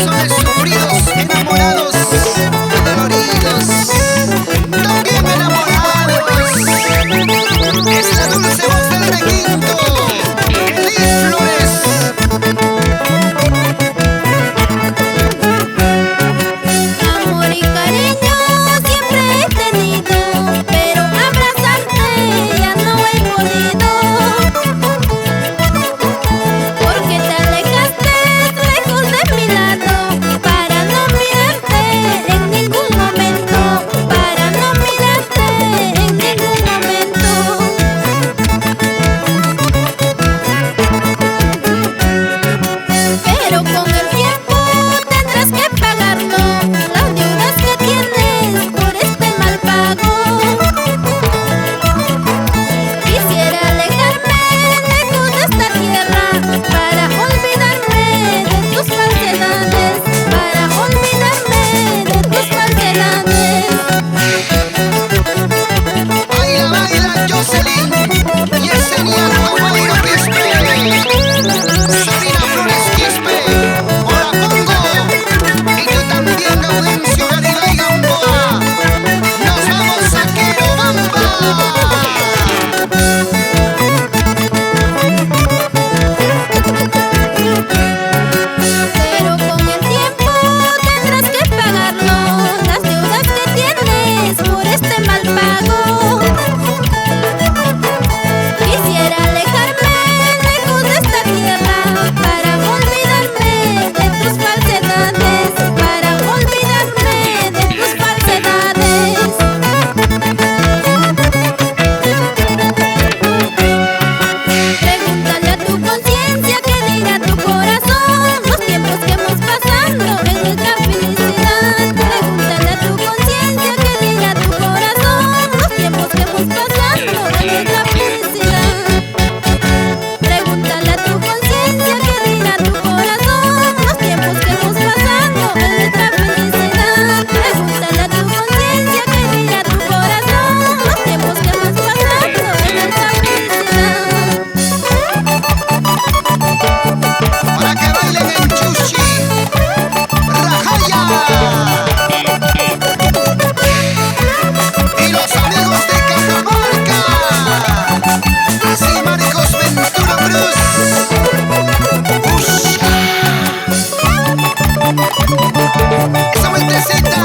corazones sufridos, enamorados, doloridos, también enamorados. Es la dulce voz del requinto, Elis Flores. Amor y cariño siempre he tenido, pero abrazarte ya no he podido. Porque te alejaste lejos de mi lado, para no mirarte en ningún momento, para no mirarte en ningún momento. Pero con el tiempo tendrás que pagarlo, las deudas que tienes por este mal pago. Quisiera alejarme lejos de esta tierra para olvidarme de tus falsedades, para olvidarme de tus falsedades. Baila, baila, Jocelyn, Yesenia Camargo Quispe, Sabina Flores Quispe, Hola Congo, y tú también, Gaudencio Garrido y Gamboa. Nos vamos a Querobamba. Pero con el tiempo tendrás que pagarlo, las deudas que tienes por este mal pago. Quisiera alejarme lejos de esta tierra para olvidarme de tus falsedades, para olvidarme de tus falsedades. Pregúntale a tu conciencia, que diga tu corazón, los tiempos que hemos pasado en nuestra felicidad. Pregúntale a tu conciencia, que diga tu corazón, los tiempos que hemos pasado en nuestra felicidad. Pregúntale a tu conciencia, que diga tu corazón, los tiempos que hemos pasado en nuestra felicidad. Pregúntale a tu conciencia, que diga tu corazón, los tiempos que hemos pasado en nuestra felicidad. Para que bailen en Chuchi, Rajaya. Y los amigos de Cajamarca, así Marcos Ventura Cruz. Usha. Esa vueltecita.